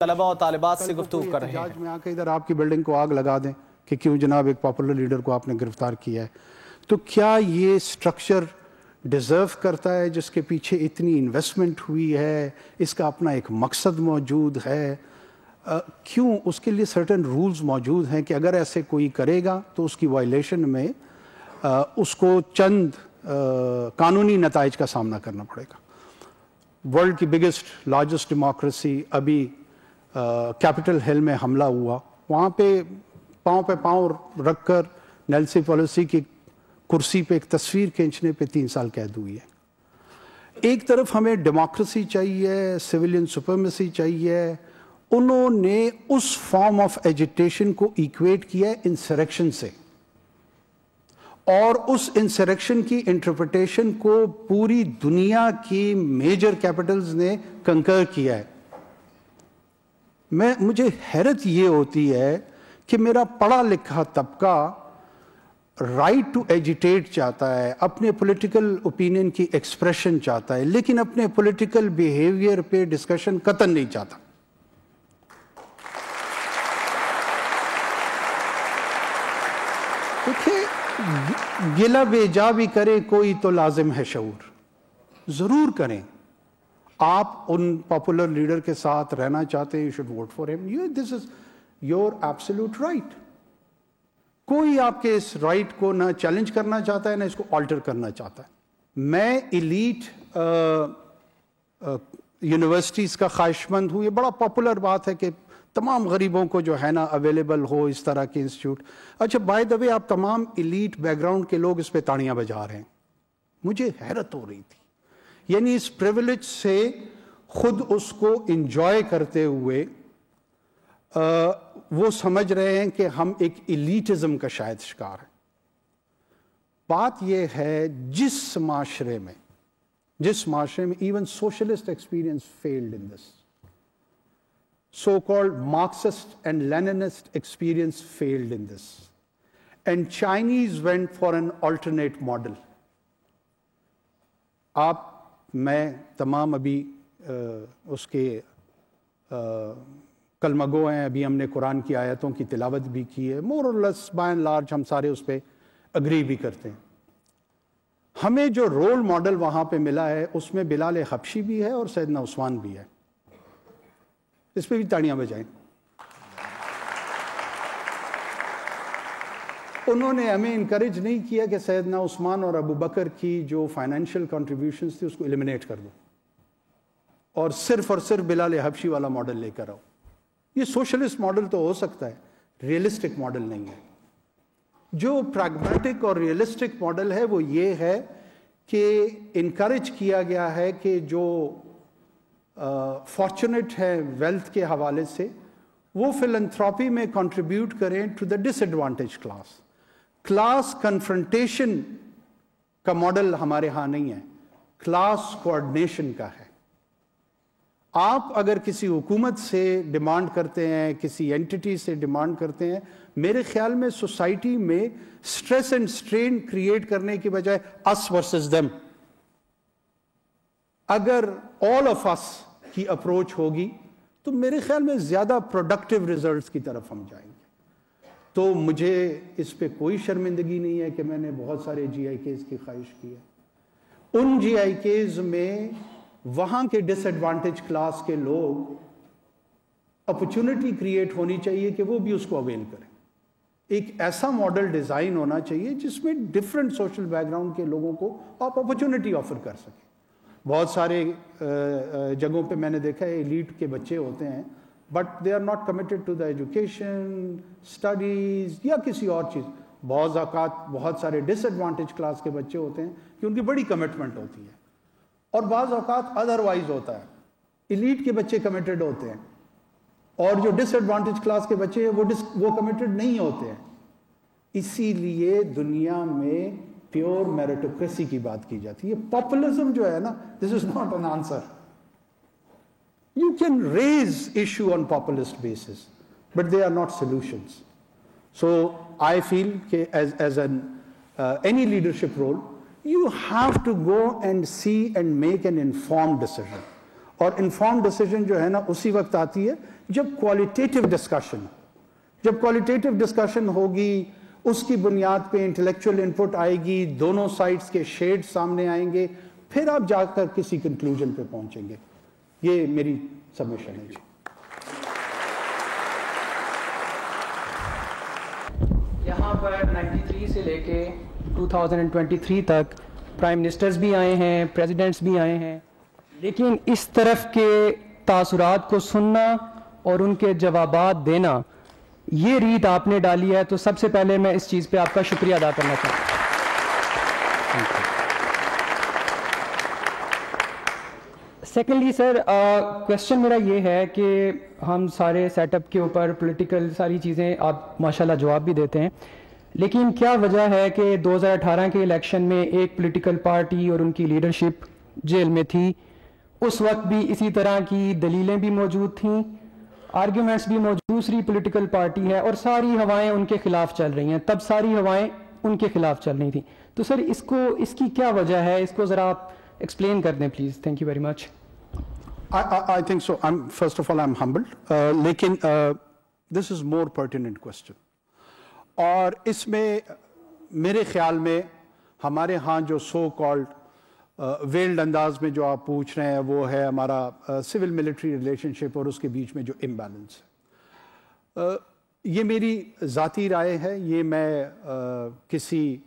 طلبہ اور طالبات سے گفتگو کر رہے ہیں۔ میں آ کے ادھر آپ کی بلڈنگ کو آگ لگا دیں کہ کیوں جناب ایک پاپولر لیڈر کو آپ نے گرفتار کیا ہے، تو کیا یہ سٹرکچر ڈیزرو کرتا ہے جس کے پیچھے اتنی انویسٹمنٹ ہوئی ہے، اس کا اپنا ایک مقصد موجود ہے؟ کیوں اس کے لیے سرٹن رولز موجود ہیں کہ اگر ایسے کوئی کرے گا تو اس کی وائلیشن میں اس کو چند قانونی نتائج کا سامنا کرنا پڑے گا۔ ورلڈ کی بگسٹ لارجسٹ ڈیموکریسی ابھی کیپٹل ہل میں حملہ ہوا، وہاں پہ پاؤں رکھ کر نیلسی پیلوسی کی کرسی پہ ایک تصویر کھینچنے پہ 3 سال قید ہوئی ہے۔ ایک طرف ہمیں ڈیموکریسی چاہیے، سویلین سپرمیسی چاہیے، انہوں نے اس فارم آف ایجیٹیشن کو ایکویٹ کیا ہے انسریکشن سے، اور اس انسریکشن کی انٹرپریٹیشن کو پوری دنیا کی میجر کیپٹلز نے کنکر کیا ہے۔ مجھے حیرت یہ ہوتی ہے کہ میرا پڑھا لکھا طبقہ رائٹ ٹو ایجیٹیٹ چاہتا ہے، اپنے پولیٹیکل اوپینین کی ایکسپریشن چاہتا ہے، لیکن اپنے پولیٹیکل بیہیویئر پہ ڈسکشن قطعاً نہیں چاہتا۔ دیکھیں، گلہ بیجا بھی کرے کوئی تو لازم ہے شعور، ضرور کریں۔ آپ ان پاپولر لیڈر کے ساتھ رہنا چاہتے ہیں، یو شوڈ ووٹ فار ہم، دس از یور ایبسولوٹ رائٹ۔ کوئی آپ کے اس رائٹ کو نہ چیلنج کرنا چاہتا ہے نہ اس کو آلٹر کرنا چاہتا ہے۔ میں ایلیٹ یونیورسٹیز کا خواہش مند ہوں۔ یہ بڑا پاپولر بات ہے کہ تمام غریبوں کو جو ہے نا اویلیبل ہو اس طرح کے انسٹیٹیوٹ۔ اچھا، بائی دا وے، آپ تمام ایلیٹ بیک گراؤنڈ کے لوگ اس پہ تاڑیاں بجا رہے ہیں۔ مجھے حیرت ہو رہی تھی، یعنی اس پریویلیج سے خود اس کو انجوائے کرتے ہوئے وہ سمجھ رہے ہیں کہ ہم ایک ایلیٹزم کا شاید شکار ہیں۔ بات یہ ہے جس معاشرے میں even socialist experience failed in this, so called Marxist and Leninist experience failed in this, and Chinese went for an alternate model. میں تمام ابھی اس کے کلمہ گو ہیں، ابھی ہم نے قرآن کی آیتوں کی تلاوت بھی کی ہے، مور اور لیس بائی اینڈ لارج ہم سارے اس پہ اگری بھی کرتے ہیں۔ ہمیں جو رول ماڈل وہاں پہ ملا ہے اس میں بلال حبشی بھی ہے اور سیدنا عثمان بھی ہے، اس پہ بھی تاڑیاں بجائیں۔ انہوں نے ہمیں انکریج نہیں کیا کہ سیدنا عثمان اور ابو بکر کی جو فائنینشیل کنٹریبیوشنز تھی اس کو ایلیمنیٹ کر دو اور صرف بلال حبشی والا ماڈل لے کر آؤ۔ یہ سوشلسٹ ماڈل تو ہو سکتا ہے، ریئلسٹک ماڈل نہیں ہے۔ جو پریگمیٹک اور ریئلسٹک ماڈل ہے وہ یہ ہے کہ انکریج کیا گیا ہے کہ جو فارچونیٹ ہے ویلتھ کے حوالے سے وہ فلنتھراپی میں کنٹریبیوٹ کریں to the disadvantage class. Class confrontation کا ماڈل ہمارے ہاں نہیں ہے، کلاس کوآرڈینیشن کا ہے۔ آپ اگر کسی حکومت سے ڈیمانڈ کرتے ہیں، کسی اینٹیٹی سے ڈیمانڈ کرتے ہیں، میرے خیال میں سوسائٹی میں سٹریس اینڈ سٹرین کریٹ کرنے کی بجائے us versus them، اگر all of us کی اپروچ ہوگی تو میرے خیال میں زیادہ پروڈکٹیو ریزلٹس کی طرف ہم جائیں گے۔ تو مجھے اس پہ کوئی شرمندگی نہیں ہے کہ میں نے بہت سارے جی آئی کیز کی خواہش کی ہے۔ ان جی آئی کیز میں وہاں کے ڈس ایڈوانٹیج کلاس کے لوگ اپرچونٹی کریٹ ہونی چاہیے کہ وہ بھی اس کو اویل کریں۔ ایک ایسا ماڈل ڈیزائن ہونا چاہیے جس میں ڈفرینٹ سوشل بیک گراؤنڈ کے لوگوں کو آپ اپرچونٹی آفر کر سکیں۔ بہت سارے جگہوں پہ میں نے دیکھا ہے ایلیٹ کے بچے ہوتے ہیں but they are not committed to the education, studies یا کسی اور چیز۔ بعض اوقات بہت سارے ڈس ایڈوانٹیج کلاس کے بچے ہوتے ہیں کہ ان کی بڑی کمٹمنٹ ہوتی ہے، اور بعض اوقات ادروائز ہوتا ہے، ایلیٹ کے بچے کمیٹڈ ہوتے ہیں اور جو ڈس ایڈوانٹیج کلاس کے بچے ہیں وہ کمیٹڈ نہیں ہوتے ہیں۔ اسی لیے دنیا میں پیور میریٹوکریسی کی بات کی جاتی ہے۔ پاپولزم جو ہے نا، this is not an answer. You can raise issue on populist basis, but they are not solutions. So I feel as any leadership role, you have to go and see and make an informed decision. اور inform decision جو ہے نا اسی وقت آتی ہے جب qualitative discussion, جب کوالٹیٹیو ڈسکشن ہوگی، اس کی بنیاد پہ انٹلیکچوئل انپٹ آئے گی، دونوں سائڈز کے شیڈ سامنے آئیں گے، پھر آپ جا کر کسی کنکلوژن پہ پہنچیں گے. یہ میری سبمیشن ہے. جی یہاں پر 93 سے لے کے 2023 تک پرائم منسٹرز بھی آئے ہیں، پریزیڈنٹس بھی آئے ہیں، لیکن اس طرف کے تاثرات کو سننا اور ان کے جوابات دینا، یہ ریت آپ نے ڈالی ہے. تو سب سے پہلے میں اس چیز پہ آپ کا شکریہ ادا کرنا چاہتا ہوں. سیکنڈلی سر، کویشچن میرا یہ ہے کہ ہم سارے سیٹ اپ کے اوپر پولیٹیکل ساری چیزیں آپ ماشاءاللہ جواب بھی دیتے ہیں، لیکن کیا وجہ ہے کہ 2018 کے الیکشن میں ایک پولیٹیکل پارٹی اور ان کی لیڈرشپ جیل میں تھی؟ اس وقت بھی اسی طرح کی دلیلیں بھی موجود تھیں، آرگیومنٹس بھی موجود، دوسری پولیٹیکل پارٹی ہے اور ساری ہوائیں ان کے خلاف چل رہی ہیں. تب ساری ہوائیں ان کے خلاف چل رہی تھیں. تو سر اس کی کیا وجہ ہے؟ اس کو ذرا آپ ایکسپلین کر دیں please. Thank you very much. I think so. First of all, I'm humbled. لیکن this is more pertinent question. اور اس میں میرے خیال میں ہمارے ہاں جو سو کالڈ ویلڈ انداز میں جو آپ پوچھ رہے ہیں وہ ہے ہمارا سول ملٹری ریلیشن شپ اور اس کے بیچ میں جو امبیلنس ہے. یہ میری ذاتی رائے ہے، یہ میں کسی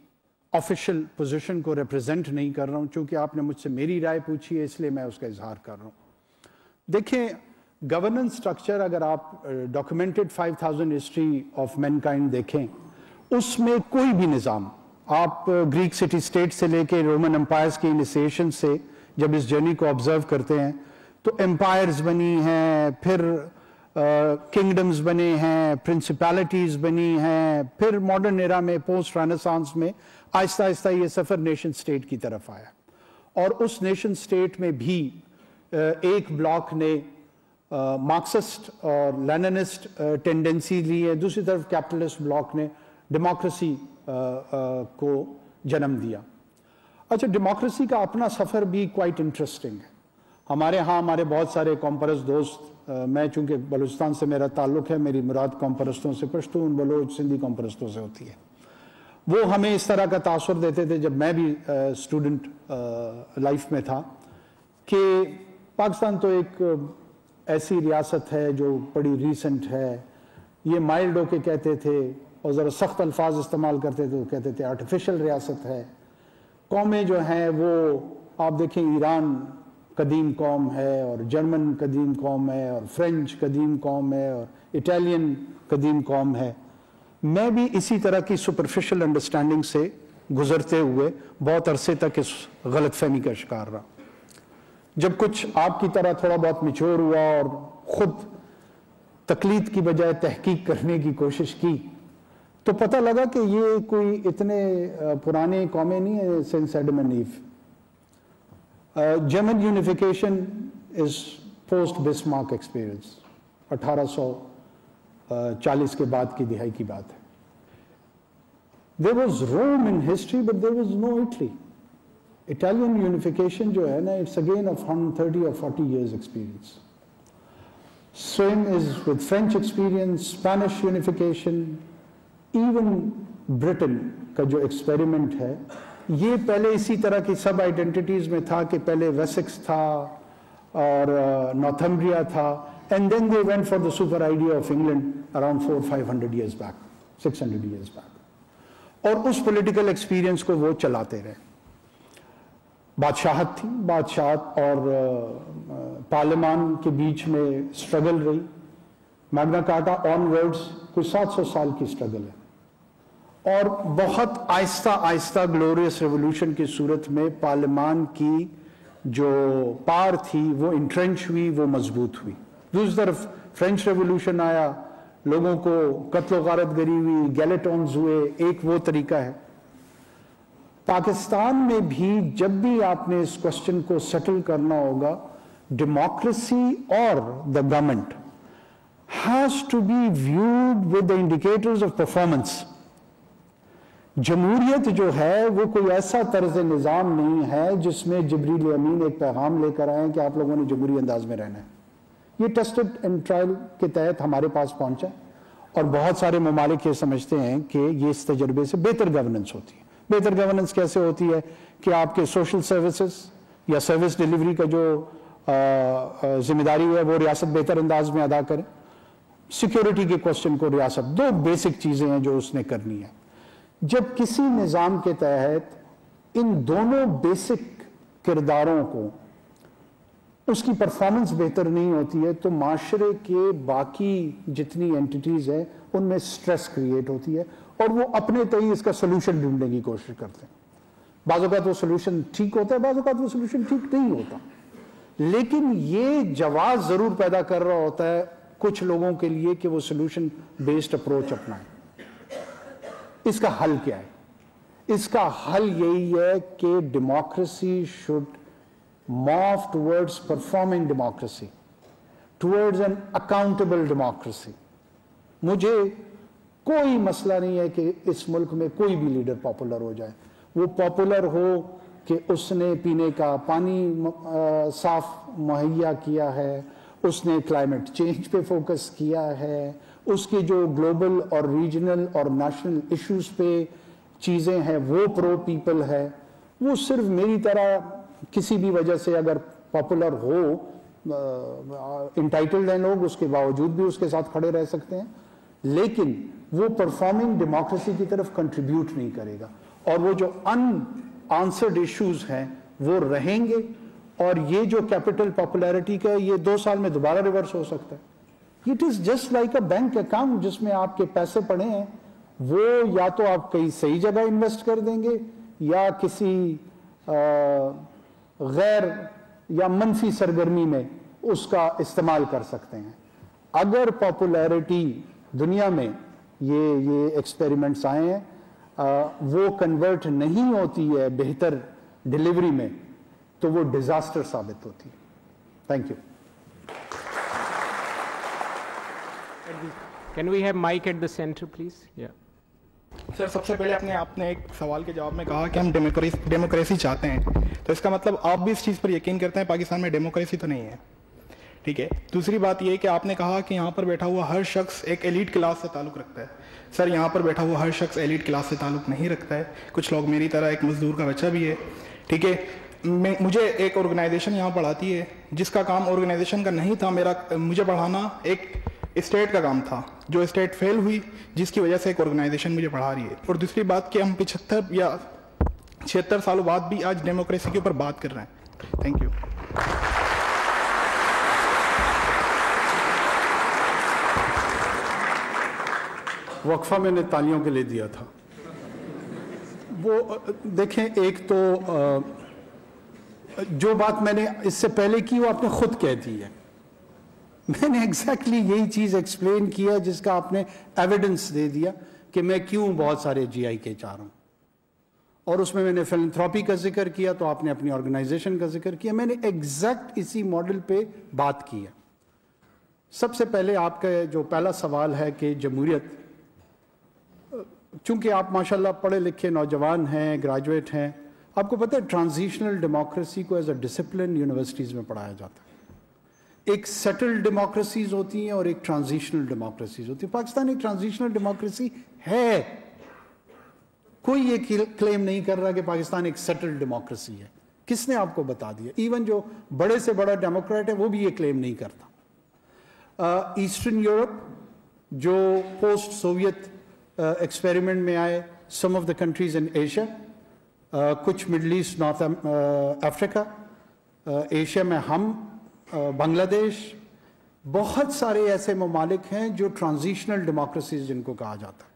آفیشیل پوزیشن کو ریپرزینٹ نہیں کر رہا ہوں. چونکہ آپ نے مجھ سے میری رائے پوچھی ہے اس لیے میں اس کا اظہار کر رہا ہوں. دیکھیں، گورننس سٹرکچر اگر آپ documented 5000 history of mankind دیکھیں، اس میں کوئی بھی نظام، آپ گریک سٹی اسٹیٹ سے لے کے رومن امپائرز کی انیسیشن سے جب اس جرنی کو آبزرو کرتے ہیں تو امپائرز بنی ہیں، پھر کنگڈمز بنے ہیں، پرنسپیلٹیز بنی ہیں، پھر ماڈرن ایرا میں پوسٹ رینیسانس میں آہستہ آہستہ یہ سفر نیشن سٹیٹ کی طرف آیا. اور اس نیشن سٹیٹ میں بھی ایک بلاک نے مارکسسٹ اور لیننسٹ ٹینڈنسی لی ہے، دوسری طرف کیپٹلسٹ بلاک نے ڈیموکریسی کو جنم دیا. اچھا، ڈیموکریسی کا اپنا سفر بھی کوائٹ انٹرسٹنگ ہے. ہمارے ہاں ہمارے بہت سارے قوم پرست دوست، میں چونکہ بلوچستان سے میرا تعلق ہے، میری مراد قوم پرستوں سے پشتون، بلوچ، سندھی قوم پرستوں سے ہوتی ہے. وہ ہمیں اس طرح کا تاثر دیتے تھے جب میں بھی اسٹوڈنٹ لائف میں تھا کہ پاکستان تو ایک ایسی ریاست ہے جو بڑی ریسنٹ ہے. یہ مائلڈ ہو کے کہتے تھے اور ذرا سخت الفاظ استعمال کرتے تھے، وہ کہتے تھے آرٹیفیشل ریاست ہے. قومیں جو ہیں وہ آپ دیکھیں، ایران قدیم قوم ہے اور جرمن قدیم قوم ہے اور فرینچ قدیم قوم ہے اور اٹالین قدیم قوم ہے. میں بھی اسی طرح کی سپرفیشل انڈرسٹینڈنگ سے گزرتے ہوئے بہت عرصے تک اس غلط فہمی کا شکار رہا. جب کچھ آپ کی طرح تھوڑا بہت میچور ہوا اور خود تقلید کی بجائے تحقیق کرنے کی کوشش کی تو پتہ لگا کہ یہ کوئی اتنے پرانے قومیں نہیں ہیں. سنس ایڈم اینڈ ایو. German unification is post Bismarck experience, 1840 کے بعد کی دہائی کی بات ہے. There was Rome in history, but there was no Italy. Italian unification جو ہے نا، it's again of 130 or 40 years experience. Same is with French experience, Spanish unification, even Britain کا جو ایکسپیریمنٹ ہے، یہ پہلے اسی طرح کی سب آئیڈینٹیٹیز میں تھا کہ پہلے ویسکس تھا اور نارتھمبریا تھا، and then they went for the super idea of England around 400-500 years back, 600 years back. اور اس پولیٹیکل ایکسپیرینس کو وہ چلاتے رہے. بادشاہت تھی، بادشاہت اور پارلیمان کے بیچ میں اسٹرگل رہی. میگنا کارٹا آن ورڈز کوئی 700 سال کی اسٹرگل ہے. اور بہت آہستہ آہستہ گلوریس ریولوشن کی صورت میں پارلیمان کی جو پار تھی وہ انٹرنچ ہوئی، وہ مضبوط ہوئی. دوسری طرف فرینچ ریولوشن آیا، لوگوں کو قتل و غارت گری ہوئی، گیلیٹونز ہوئے، ایک وہ طریقہ ہے. پاکستان میں بھی جب بھی آپ نے اس کوسچن کو سیٹل کرنا ہوگا، ڈیموکریسی اور the government has to be viewed with the indicators of performance. جمہوریت جو ہے وہ کوئی ایسا طرز نظام نہیں ہے جس میں جبریل امین ایک پیغام لے کر آئے کہ آپ لوگوں نے جمہوری انداز میں رہنا ہے. یہ ٹیسٹڈ اینڈ ٹرائل کے تحت ہمارے پاس پہنچا اور بہت سارے ممالک یہ سمجھتے ہیں کہ یہ اس تجربے سے بہتر گورننس ہوتی ہے. بہتر گورننس کیسے ہوتی ہے کہ آپ کے سوشل سروسز یا سروس ڈیلیوری کا جو ذمہ داری ہے وہ ریاست بہتر انداز میں ادا کرے. سیکیورٹی کے کوسچن کو ریاست, دو بیسک چیزیں ہیں جو اس نے کرنی ہے. جب کسی نظام کے تحت ان دونوں بیسک کرداروں کو اس کی پرفارمنس بہتر نہیں ہوتی ہے تو معاشرے کے باقی جتنی اینٹیٹیز ہیں ان میں سٹریس کریٹ ہوتی ہے اور وہ اپنے تئیں اس کا سلوشن ڈھونڈنے کی کوشش کرتے ہیں. بعض اوقات وہ سلوشن ٹھیک ہوتا ہے, بعض اوقات وہ سلوشن ٹھیک نہیں ہوتا, لیکن یہ جواز ضرور پیدا کر رہا ہوتا ہے کچھ لوگوں کے لیے کہ وہ سلوشن بیسڈ اپروچ اپنائیں. اس کا حل کیا ہے؟ اس کا حل یہی ہے کہ democracy should move towards performing democracy, towards an accountable democracy. مجھے کوئی مسئلہ نہیں ہے کہ اس ملک میں کوئی بھی لیڈر پاپولر ہو جائے. وہ پاپولر ہو کہ اس نے پینے کا پانی صاف مہیا کیا ہے, اس نے کلائمیٹ چینج پہ فوکس کیا ہے, اس کے جو گلوبل اور ریجنل اور نیشنل ایشوز پہ چیزیں ہیں وہ پرو پیپل ہے. وہ صرف میری طرح کسی بھی وجہ سے اگر پاپولر ہو, انٹائٹلڈ ہیں لوگ, اس کے باوجود بھی اس کے ساتھ کھڑے رہ سکتے ہیں, لیکن وہ پرفارمنگ ڈیموکریسی کی طرف کنٹریبیوٹ نہیں کرے گا اور وہ جو ان آنسرڈ ایشوز ہیں وہ رہیں گے. اور یہ جو کیپٹل پاپولیرٹی کا یہ 2 سال میں دوبارہ ریورس ہو سکتا ہے. It is just like a bank account جس میں آپ کے پیسے پڑے ہیں, وہ یا تو آپ کہیں صحیح جگہ انویسٹ کر دیں گے یا کسی غیر یا منفی سرگرمی میں اس کا استعمال کر سکتے ہیں. اگر پاپولیرٹی دنیا میں یہ ایکسپیریمنٹس آئے ہیں وہ کنورٹ نہیں ہوتی ہے بہتر ڈیلیوری میں تو وہ ڈیزاسٹر ثابت ہوتی ہے. Thank you. Can we have mic at the center, please? Yeah. سر سب سے پہلے آپ نے ایک سوال کے جواب میں کہا کہ ہم ڈیموکریسی چاہتے ہیں, تو اس کا مطلب آپ بھی اس چیز پر یقین کرتے ہیں پاکستان میں ڈیموکریسی تو نہیں ہے. ٹھیک ہے. دوسری بات یہ کہ آپ نے کہا کہ یہاں پر بیٹھا ہوا ہر شخص ایک ایلیٹ کلاس سے تعلق رکھتا ہے. سر یہاں پر بیٹھا ہوا ہر شخص ایلیٹ کلاس سے تعلق نہیں رکھتا ہے. کچھ لوگ میری طرح ایک مزدور کا بچہ بھی ہے. ٹھیک ہے. مجھے ایک آرگنائزیشن یہاں پڑھاتی ہے جس کا کام آرگنائزیشن کا نہیں تھا, مجھے پڑھانا ایک اسٹیٹ کا کام تھا جو اسٹیٹ فیل ہوئی جس کی وجہ سے ایک آرگنائزیشن مجھے پڑھا رہی ہے. اور دوسری بات کہ ہم 75 یا 76 سالوں بعد بھی آج ڈیموکریسی کے اوپر بات کر رہے ہیں. Thank you. وقفہ میں نے تالیوں کے لیے دیا تھا. وہ دیکھیں, ایک تو جو بات میں نے اس سے پہلے کی وہ آپ نے خود کہہ دی ہے. میں نے ایگزیکٹلی یہی چیز ایکسپلین کیا جس کا آپ نے ایویڈنس دے دیا کہ میں کیوں بہت سارے جی آئی کے چاہ رہا ہوں. اور اس میں نے فلنتھراپی کا ذکر کیا تو آپ نے اپنی آرگنائزیشن کا ذکر کیا. میں نے ایگزیکٹ اسی ماڈل پہ بات کی ہے. سب سے پہلے آپ کا جو پہلا سوال ہے کہ جمہوریت, چونکہ آپ ماشاءاللہ پڑھے لکھے نوجوان ہیں, گریجویٹ ہیں, آپ کو پتہ ہے ٹرانزیشنل ڈیموکریسی کو ایز اے ڈسپلن یونیورسٹیز میں پڑھایا جاتا ہے. ایک سیٹلڈ ڈیموکریسیز ہوتی ہیں اور ایک ٹرانزیشنل ڈیموکریسیز ہوتی ہیں. پاکستان ایک ٹرانزیشنل ڈیموکریسی ہے. کوئی یہ کلیم نہیں کر رہا کہ پاکستان ایک سیٹلڈ ڈیموکریسی ہے. کس نے آپ کو بتا دیا؟ ایون جو بڑے سے بڑا ڈیموکریٹ ہے وہ بھی یہ کلیم نہیں کرتا. ایسٹرن یورپ جو پوسٹ سوویت ایکسپیریمنٹ میں آئے, some of the countries in Asia, کچھ middle east, north Africa, Asia میں ہم, بنگلہ دیش, بہت سارے ایسے ممالک ہیں جو ٹرانزیشنل ڈیموکریسیز جن کو کہا جاتا ہے.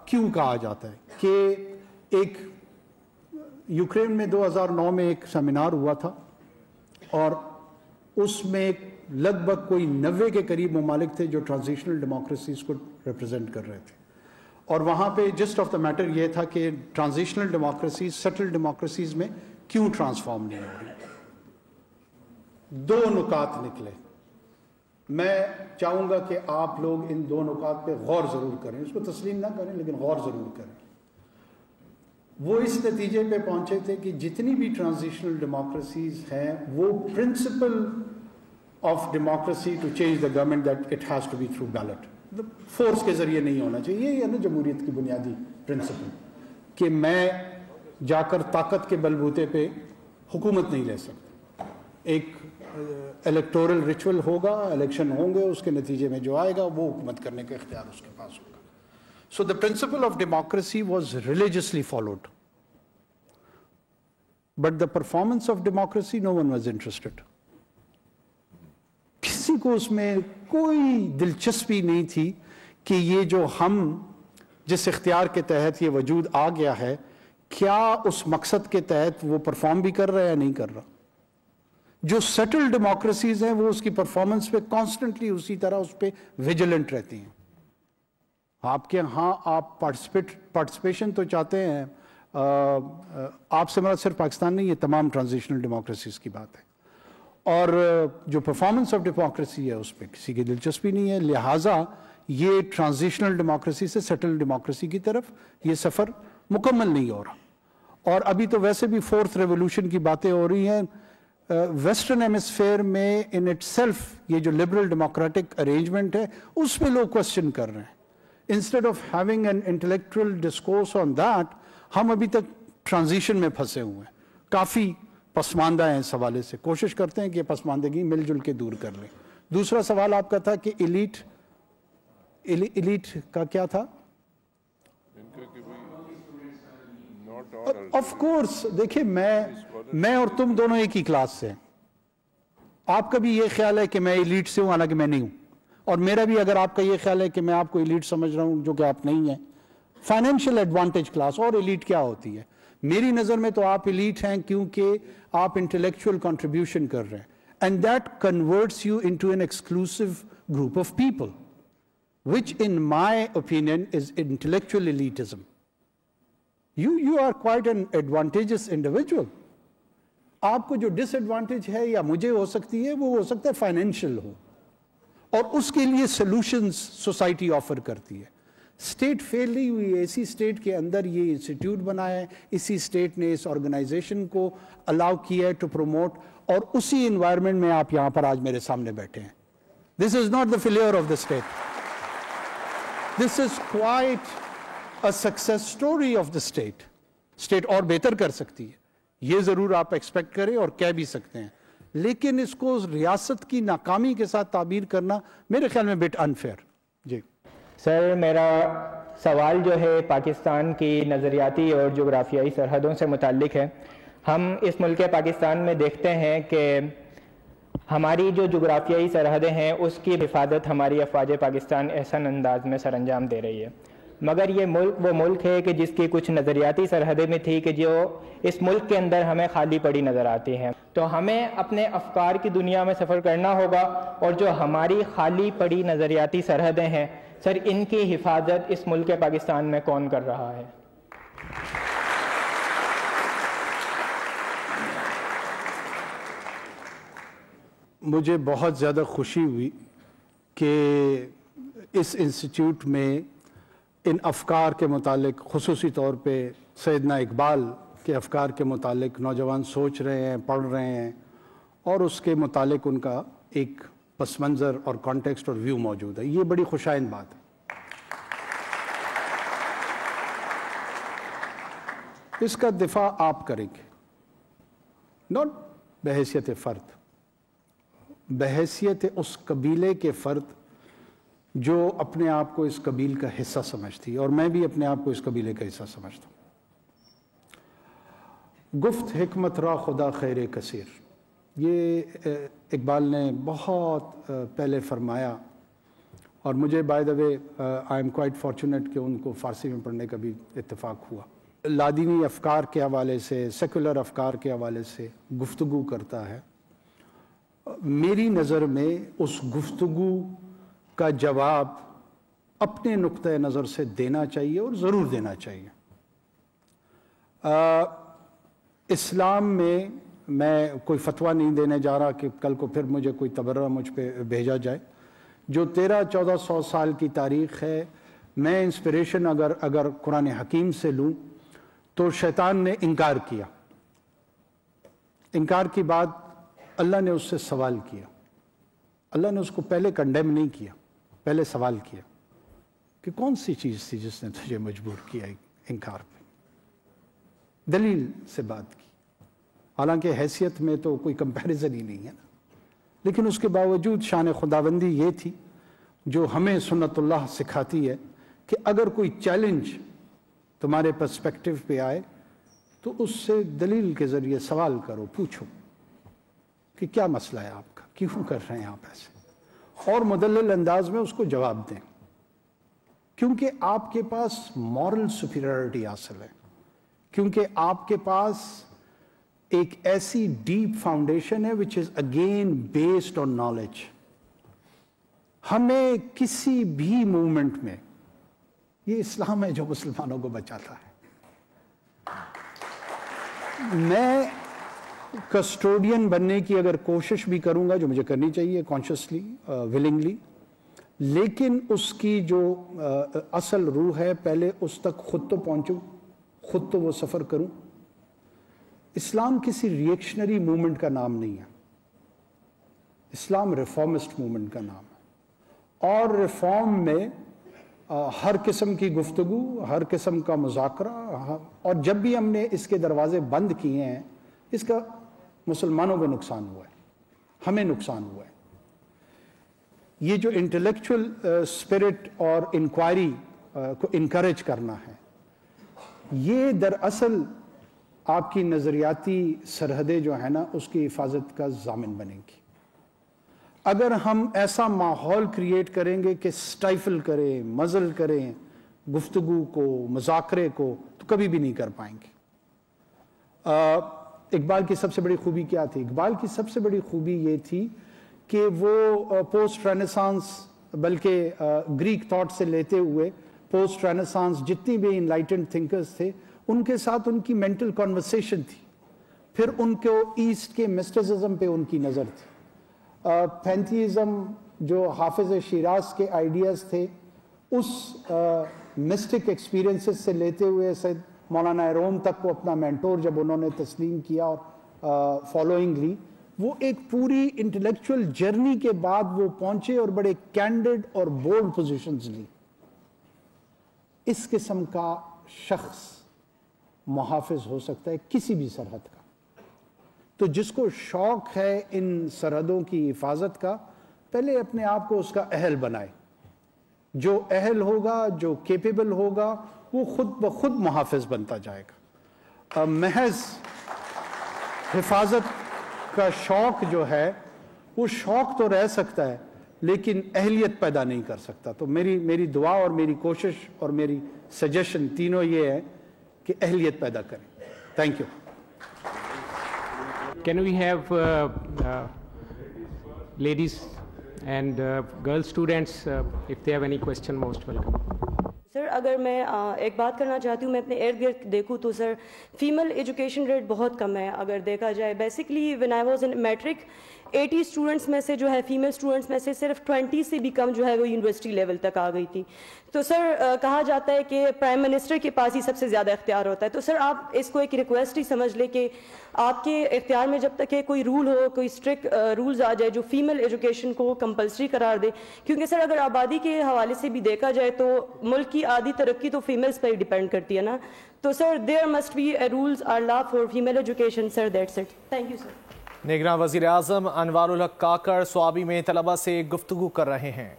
کیوں کہا جاتا ہے کہ ایک یوکرین میں 2009 میں ایک سیمینار ہوا تھا اور اس میں لگ بھگ کوئی 90 کے قریب ممالک تھے جو ٹرانزیشنل ڈیموکریسیز کو ریپرزینٹ کر رہے تھے. اور وہاں پہ جسٹ آف دا میٹر یہ تھا کہ ٹرانزیشنل ڈیموکریسیز سیٹل ڈیموکریسیز میں کیوں ٹرانسفارم نہیں ہو رہی. 2 نکات نکلے. میں چاہوں گا کہ آپ لوگ ان 2 نکات پہ غور ضرور کریں, اس کو تسلیم نہ کریں لیکن غور ضرور کریں. وہ اس نتیجے پہ پہنچے تھے کہ جتنی بھی ٹرانزیشنل ڈیموکریسیز ہیں وہ principle of democracy to change the government that it has to be through ballot, force کے ذریعے نہیں ہونا چاہیے. یہ ہے نا جمہوریت کی بنیادی پرنسپل کہ میں جا کر طاقت کے بلبوتے پہ حکومت نہیں لے سکتا. ایک الیکٹورل ریچول ہوگا، الیکشن ہوں گے، اس کے نتیجے میں جو آئے گا وہ حکومت کرنے کا اختیار اس کے پاس ہوگا. So the principle of democracy was religiously followed. But the performance of democracy, no one was interested. کسی کو اس میں کوئی دلچسپی نہیں تھی کہ یہ جو ہم جس اختیار کے تحت یہ وجود آ گیا ہے کیا اس مقصد کے تحت وہ پرفارم بھی کر رہا ہے یا نہیں کر رہا. جو سیٹل ڈیموکریسیز ہیں وہ اس کی پرفارمنس پہ کانسٹنٹلی اسی طرح اس پہ ویجیلنٹ رہتی ہیں. آپ کے ہاں آپ پارٹیسپیشن تو چاہتے ہیں، آپ سے مراد صرف پاکستان نہیں، یہ تمام ٹرانزیشنل ڈیموکریسیز کی بات ہے. اور جو پرفارمنس آف ڈیموکریسی ہے اس پہ کسی کی دلچسپی نہیں ہے. لہٰذا یہ ٹرانزیشنل ڈیموکریسی سے سیٹل ڈیموکریسی کی طرف یہ سفر مکمل نہیں ہو رہا. اور ابھی تو ویسے بھی فورتھ ریولوشن کی باتیں ہو رہی ہیں. ویسٹرن ہیمسفیئر میں ان اٹ سیلف یہ جو لبرل ڈیموکریٹک ارینجمنٹ ہے اس پہ لوگ کوشچن کر رہے ہیں. Instead of having an intellectual discourse on that ہم ابھی تک ٹرانزیشن میں پھنسے ہوئے ہیں، کافی پسماندہ ہیں اس حوالے سے. کوشش کرتے ہیں کہ پسماندگی مل جل کے دور کر لیں. دوسرا سوال آپ کا تھا کہ ایلیٹ کا کیا تھا؟ آف کورس دیکھیں میں اور تم دونوں ایک ہی کلاس سے ہیں. آپ کا بھی یہ خیال ہے کہ میں ایلیٹ سے ہوں حالانکہ میں نہیں ہوں، اور میرا بھی اگر آپ کا یہ خیال ہے کہ میں آپ کو ایلیٹ سمجھ رہا ہوں جو کہ آپ نہیں ہیں. فائنینشیل ایڈوانٹیج کلاس اور ایلیٹ کیا ہوتی ہے؟ میری نظر میں تو آپ ایلیٹ ہیں کیونکہ آپ انٹلیکچوئل کنٹریبیوشن کر رہے ہیں and that converts you into an exclusive group of people which in my opinion is intellectual elitism. You are quite an advantageous individual. آپ کو جو ڈس ایڈوانٹیج ہے یا مجھے ہو سکتی ہے وہ ہو سکتا ہے فائنینشیل ہو، اور اس کے لیے سولوشنز سوسائٹی آفر کرتی ہے. اسٹیٹ فیل نہیں ہوئی ہے، اسی اسٹیٹ کے اندر یہ انسٹیٹیوٹ بنایا ہے، اسی اسٹیٹ نے اس آرگنائزیشن کو الاؤ کیا ہے ٹو پروموٹ، اور اسی انوائرمنٹ میں آپ یہاں پر آج میرے سامنے بیٹھے ہیں. This is not the failure of the state. This is quite a success story of the state. State اور بہتر کر سکتی ہے، یہ ضرور آپ ایکسپیکٹ کریں اور کہہ بھی سکتے ہیں، لیکن اس کو ریاست کی ناکامی کے ساتھ تعبیر کرنا میرے خیال میں بٹ انفیئر. جی سر، میرا سوال جو ہے پاکستان کی نظریاتی اور جغرافیائی سرحدوں سے متعلق ہے. ہم اس ملک پاکستان میں دیکھتے ہیں کہ ہماری جو جغرافیائی سرحدیں ہیں اس کی حفاظت ہماری افواج پاکستان احسن انداز میں سر انجام دے رہی ہے، مگر یہ ملک وہ ملک ہے کہ جس کی کچھ نظریاتی سرحدیں میں تھی کہ جو اس ملک کے اندر ہمیں خالی پڑی نظر آتی ہیں. تو ہمیں اپنے افکار کی دنیا میں سفر کرنا ہوگا، اور جو ہماری خالی پڑی نظریاتی سرحدیں ہیں سر، ان کی حفاظت اس ملک پاکستان میں کون کر رہا ہے؟ مجھے بہت زیادہ خوشی ہوئی کہ اس انسٹیٹیوٹ میں ان افکار کے متعلق، خصوصی طور پہ سیدنا اقبال کے افکار کے متعلق نوجوان سوچ رہے ہیں، پڑھ رہے ہیں، اور اس کے متعلق ان کا ایک پس منظر اور کانٹیکسٹ اور ویو موجود ہے. یہ بڑی خوشائند بات ہے. اس کا دفاع آپ کریں گے، ناٹ بحیثیت فرد، بحیثیت اس قبیلے کے فرد جو اپنے آپ کو اس قبیل کا حصہ سمجھتی ہے، اور میں بھی اپنے آپ کو اس قبیلے کا حصہ سمجھتا ہوں. گفت حکمت را خدا خیر کثیر، یہ اقبال نے بہت پہلے فرمایا، اور مجھے by the way I am quite fortunate کہ ان کو فارسی میں پڑھنے کا بھی اتفاق ہوا. لادینی افکار کے حوالے سے، سیکولر افکار کے حوالے سے گفتگو کرتا ہے. میری نظر میں اس گفتگو کا جواب اپنے نقطۂ نظر سے دینا چاہیے، اور ضرور دینا چاہیے. اسلام میں کوئی فتویٰ نہیں دینے جا رہا کہ کل کو پھر مجھے کوئی تبرہ مجھ پہ بھیجا جائے. جو 1300-1400 سال کی تاریخ ہے، میں انسپریشن اگر قرآن حکیم سے لوں تو شیطان نے انکار کیا. انکار کی بات اللہ نے اس سے سوال کیا. اللہ نے اس کو پہلے کنڈیم نہیں کیا, پہلے سوال کیا کہ کون سی چیز تھی جس نے تجھے مجبور کیا انکار پہ. دلیل سے بات کی, حالانکہ حیثیت میں تو کوئی کمپیریزن ہی نہیں ہے نا, لیکن اس کے باوجود شان خداوندی یہ تھی جو ہمیں سنت اللہ سکھاتی ہے کہ اگر کوئی چیلنج تمہارے پرسپیکٹو پہ آئے تو اس سے دلیل کے ذریعے سوال کرو, پوچھو کہ کیا مسئلہ ہے آپ کا, کیوں کر رہے ہیں آپ ایسے, اور مدلل انداز میں اس کو جواب دیں, کیونکہ آپ کے پاس مورل سپیریورٹی حاصل ہے, کیونکہ آپ کے پاس ایک ایسی ڈیپ فاؤنڈیشن ہے which is again based on knowledge. ہمیں کسی بھی موومنٹ میں, یہ اسلام ہے جو مسلمانوں کو بچاتا ہے. میں کسٹوڈین بننے کی اگر کوشش بھی کروں گا, جو مجھے کرنی چاہیے کانشیسلی, ولنگلی, لیکن اس کی جو اصل روح ہے پہلے اس تک خود تو پہنچوں, خود تو وہ سفر کروں. اسلام کسی ریئیکشنری موومنٹ کا نام نہیں ہے, اسلام ریفارمسٹ موومنٹ کا نام ہے, اور ریفارم میں ہر قسم کی گفتگو, ہر قسم کا مذاکرہ, اور جب بھی ہم نے اس کے دروازے بند کیے ہیں اس کا مسلمانوں کو نقصان ہوا ہے, ہمیں نقصان ہوا ہے. یہ جو انٹلیکچوئل اسپرٹ اور انکوائری کو انکریج کرنا ہے, یہ دراصل آپ کی نظریاتی سرحدیں جو ہیں نا اس کی حفاظت کا ضامن بنیں گی. اگر ہم ایسا ماحول کریٹ کریں گے کہ سٹائفل کریں, مزل کریں گفتگو کو, مذاکرے کو, تو کبھی بھی نہیں کر پائیں گے. اقبال کی سب سے بڑی خوبی کیا تھی؟ اقبال کی سب سے بڑی خوبی یہ تھی کہ وہ پوسٹ رینیسانس, بلکہ گریک تھاٹ سے لیتے ہوئے پوسٹ رینیسانس جتنی بھی انلائٹنڈ تھنکرز تھے ان کے ساتھ ان کی مینٹل کانورسیشن تھی. پھر ان کو ایسٹ کے مسٹسزم پہ ان کی نظر تھی. پینتھیزم جو حافظ شیراز کے آئیڈیاز تھے اس مسٹک ایکسپیرینسز سے لیتے ہوئے سید مولانا روم تک کو اپنا مینٹور جب انہوں نے تسلیم کیا اور فالوئنگ لی, وہ ایک پوری انٹلیکچوئل جرنی کے بعد وہ پہنچے اور بڑے کینڈڈ اور بولڈ پوزیشنز لی. اس قسم کا شخص محافظ ہو سکتا ہے کسی بھی سرحد کا. تو جس کو شوق ہے ان سرحدوں کی حفاظت کا, پہلے اپنے آپ کو اس کا اہل بنائے. جو اہل ہوگا, جو کیپیبل ہوگا, وہ خود بخود محافظ بنتا جائے گا. محض حفاظت کا شوق جو ہے وہ شوق تو رہ سکتا ہے لیکن اہلیت پیدا نہیں کر سکتا. تو میری دعا اور میری کوشش اور میری سجیشن تینوں یہ ہے کہ اہلیت پیدا کریں. Thank you. Can we have ladies and girl students, if they have any question, most welcome. سر اگر میں ایک بات کرنا چاہتی ہوں, میں اپنے ارد گرد دیکھوں تو سر فیمل ایجوکیشن ریٹ بہت کم ہے اگر دیکھا جائے. Basically when I was in matric 80 students میں سے جو ہے فیمیل اسٹوڈنٹس میں سے صرف 20 سے بھی کم جو ہے وہ یونیورسٹی لیول تک آ گئی تھی. تو سر کہا جاتا ہے کہ پرائم منسٹر کے پاس ہی سب سے زیادہ اختیار ہوتا ہے. تو سر آپ اس کو ایک ریکویسٹ ہی سمجھ لیں کہ آپ کے اختیار میں جب تک کہ کوئی رول ہو, کوئی اسٹرکٹ رولز آ جائے جو فیمیل ایجوکیشن کو کمپلسری قرار دے, کیونکہ سر اگر آبادی کے حوالے سے بھی دیکھا جائے تو ملک کی آدھی ترقی تو فیمیلز پر ہی ڈیپینڈ کرتی ہے نا. تو sir there must be rules or law for female education. Sir that's it. Thank you sir. نگراں وزیر اعظم انوار الحق کاکڑ سوابی میں طلبہ سے گفتگو کر رہے ہیں.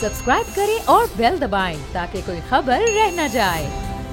سبسکرائب کریں اور بیل دبائیں تاکہ کوئی خبر رہ نہ جائے.